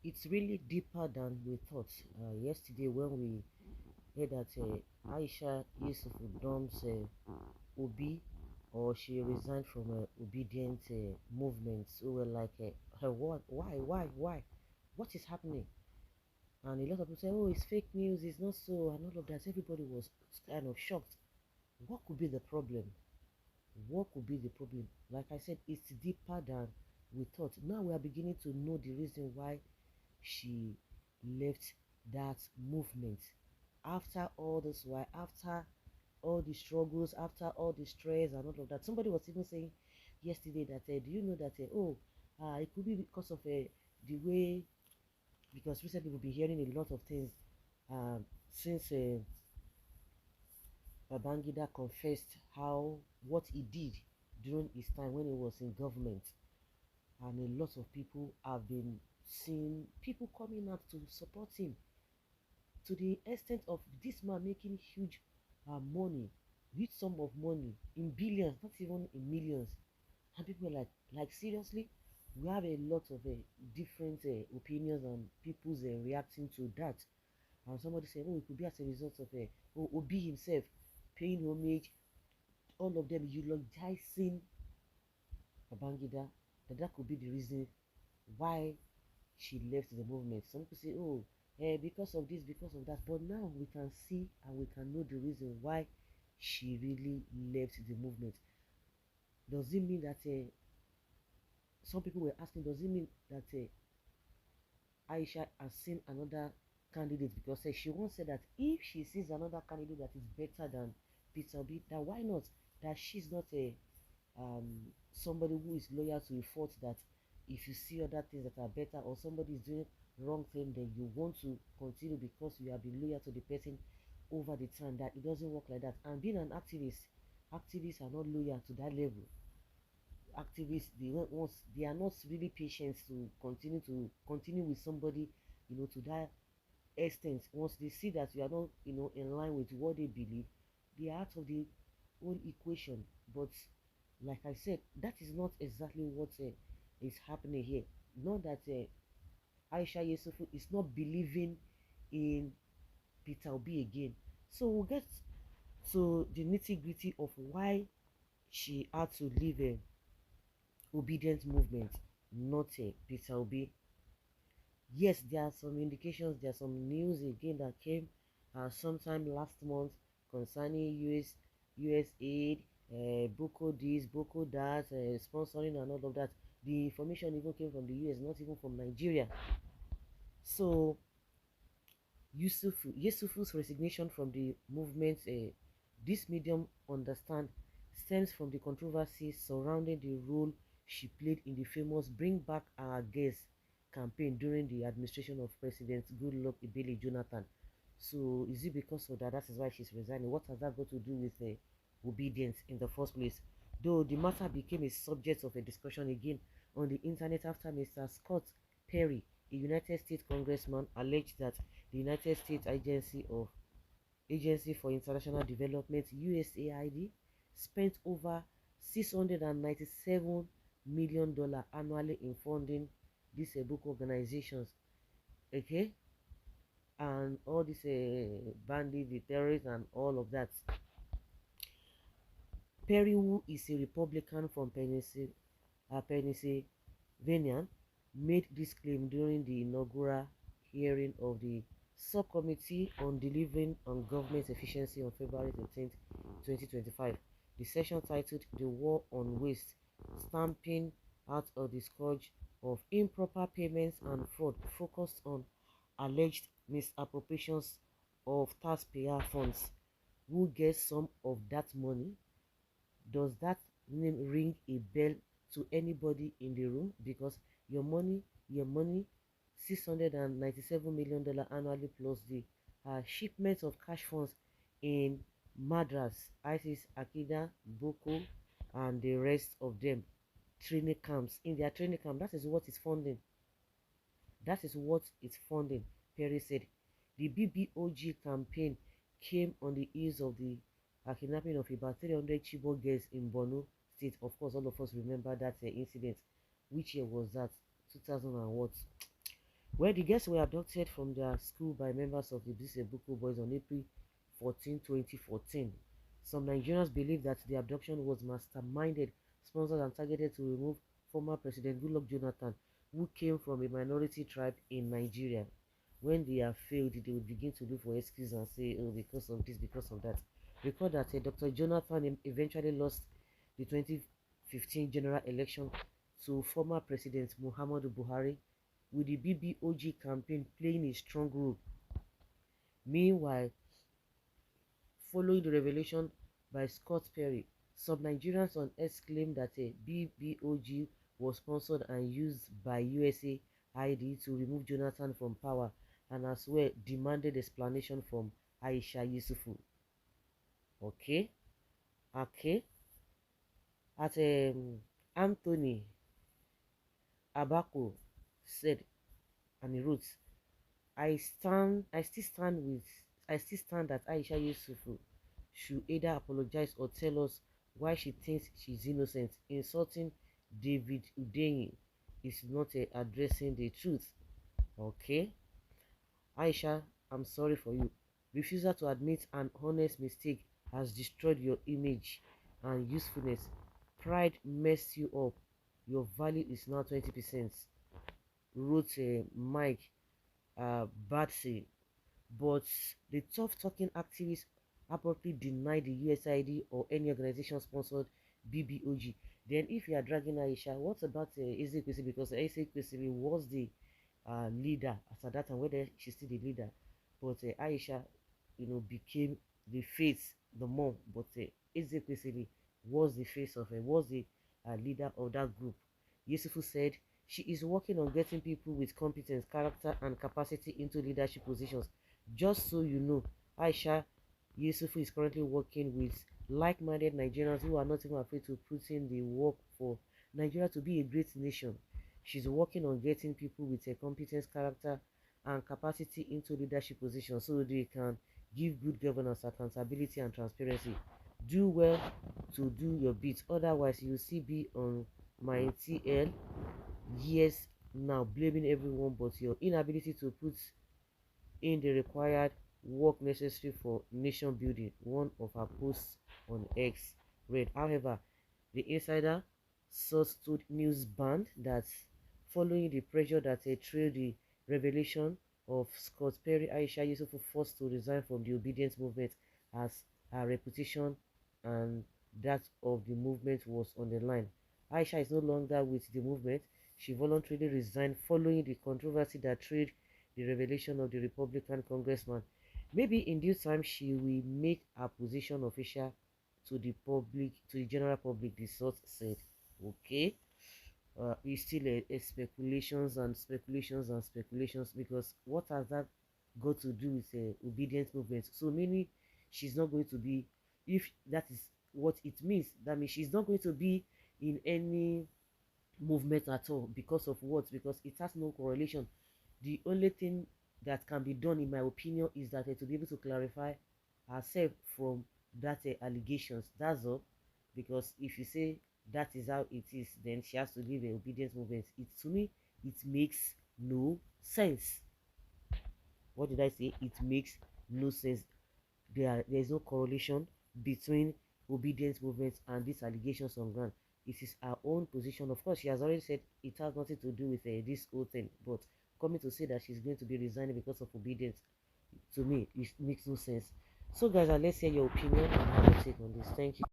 It's really deeper than we thought. Yesterday, when we heard that Aisha Yesufu dumps Obi, or she resigned from obedient movement, so we're like, what? Why? What is happening? And a lot of people say, oh, it's fake news, it's not so, and all of that. Everybody was kind of shocked. What could be the problem? What could be the problem? Like I said, it's deeper than we thought. Now we are beginning to know the reason why she left that movement. After all this while, after all the struggles, after all the stress and all of that, somebody was even saying yesterday that do you know that it could be because of the way, because recently we've been hearing a lot of things since Babangida confessed how what he did during his time when he was in government, and a lot of people have been seeing people coming out to support him, to the extent of this man making huge money, huge sum of money in billions, not even in millions. And people are like seriously, we have a lot of different opinions and people's reacting to that. And somebody said, oh, it could be as a result of Obi himself paying homage, all of them eulogizing Babangida, that could be the reason why she left the movement. Some people say, oh, because of this, because of that. But now we can see and we can know the reason why she really left the movement. Does it mean that some people were asking, does it mean that Aisha has seen another candidate? Because she once said that if she sees another candidate that is better than Peter Obi, that why not? That she's not a somebody who is loyal to a fault, that if you see other things that are better or somebody is doing wrong thing, then you want to continue because you have been loyal to the person over the time. That it doesn't work like that. And being an activists are not loyal to that level. Activists, they are not really patient to continue with somebody, to that extent. Once they see that you are not in line with what they believe, they are out of the whole equation. But like I said, that is not exactly what is happening here. Not that Aisha Yesufu is not believing in Peter Obi again. So we'll get to the nitty gritty of why she had to leave a obedient movement, not Peter Obi. Yes, there are some indications, there are some news again that came sometime last month concerning US aid, Boko this, Boko that, sponsoring and all of that. The information even came from the US, not even from Nigeria. So Yesufu's resignation from the movement, this medium understand, stems from the controversy surrounding the role she played in the famous Bring Back Our Girls campaign during the administration of President Goodluck Ebele Jonathan. So is it because of that? That is why she's resigning. What has that got to do with obedience in the first place? Though the matter became a subject of a discussion again on the internet after Mr. Scott Perry, a United States congressman, alleged that the United States Agency for International Development (USAID) spent over $697 million annually in funding these book organizations, okay, and all these bandits, the terrorists, and all of that. Perry, who is a Republican from Pennsylvania, made this claim during the inaugural hearing of the Subcommittee on Delivering on Government Efficiency on February 13th, 2025. The session titled The War on Waste, Stamping Out of the Scourge of Improper Payments and Fraud, focused on alleged misappropriations of taxpayer funds. Who gets some of that money? Does that name ring a bell to anybody in the room? Because your money, $697 million annually, plus the shipment of cash funds in Madras, ISIS, Akida, Boko, and the rest of them training camps. In their training camp, that is what is funding. That is what is funding, Perry said. The BBOG campaign came on the heels of the kidnapping of about 300 Chibok girls in Borno State. Of course, all of us remember that incident. Which year was that? 2000 and what? Where the girls were abducted from their school by members of the Bisebuku boys on April 14, 2014. Some Nigerians believe that the abduction was masterminded, sponsored, and targeted to remove former President Goodluck Jonathan, who came from a minority tribe in Nigeria. When they have failed, they will begin to look for excuses and say, oh, because of this, because of that. Recall that Dr. Jonathan eventually lost the 2015 general election to former President Muhammadu Buhari, with the BBOG campaign playing a strong role. Meanwhile, following the revelation by Scott Perry, some Nigerians on X claimed that a BBOG was sponsored and used by USAID to remove Jonathan from power, and as well demanded explanation from Aisha Yesufu. Okay, okay. At Anthony Abako said, and he wrote, I still stand that Aisha Yesufu should either apologize or tell us why she thinks she's innocent. Insulting David Udenyi is not addressing the truth. Okay? Aisha, I'm sorry for you. Refusal to admit an honest mistake has destroyed your image and usefulness. Pride messed you up. Your value is now 20%. Wrote Mike Batsy. But the tough-talking activists abruptly denied the USAID or any organization-sponsored BBOG. Then, if you are dragging Aisha, what about Ezekwesi? Because Ezekwesi was the leader at that time, whether she's still the leader. But Aisha, became the face, the mom. But Ezekwesi was the face of was the leader of that group. Yesufu said she is working on getting people with competence, character, and capacity into leadership positions. Just so you know, Aisha Yesufu is currently working with like-minded Nigerians who are not even afraid to put in the work for Nigeria to be a great nation. She's working on getting people with a competence, character, and capacity into leadership positions so they can give good governance, accountability, and transparency. Do well to do your bit, otherwise you'll see be on my TL years now blaming everyone but your inability to put in the required work necessary for nation building, one of her posts on X read. However, the insider source told Newsband that following the pressure that trailed the revelation of Scott Perry, Aisha Yesufu forced to resign from the obedience movement as her reputation and that of the movement was on the line. Aisha is no longer with the movement. She voluntarily resigned following the controversy that trailed the revelation of the Republican congressman. Maybe in due time she will make her position official to the public, to the general public, the source said. Okay. It's still a speculations and speculations and speculations, because what has that got to do with obedience movement? So meaning she's not going to be, if that is what it means, that means she's not going to be in any movement at all. Because of what? Because it has no correlation. The only thing that can be done, in my opinion, is that to be able to clarify herself from that allegations. That's all. Because if you say that is how it is, then she has to leave the obedience movement. It, to me, it makes no sense. What did I say? It makes no sense. There is no correlation between obedience movement and these allegations on ground. It is our own position. Of course, she has already said it has nothing to do with this whole thing, but coming to say that she's going to be resigning because of obedience, to me, it makes no sense. So guys, let's hear your opinion and have a take on this. Thank you.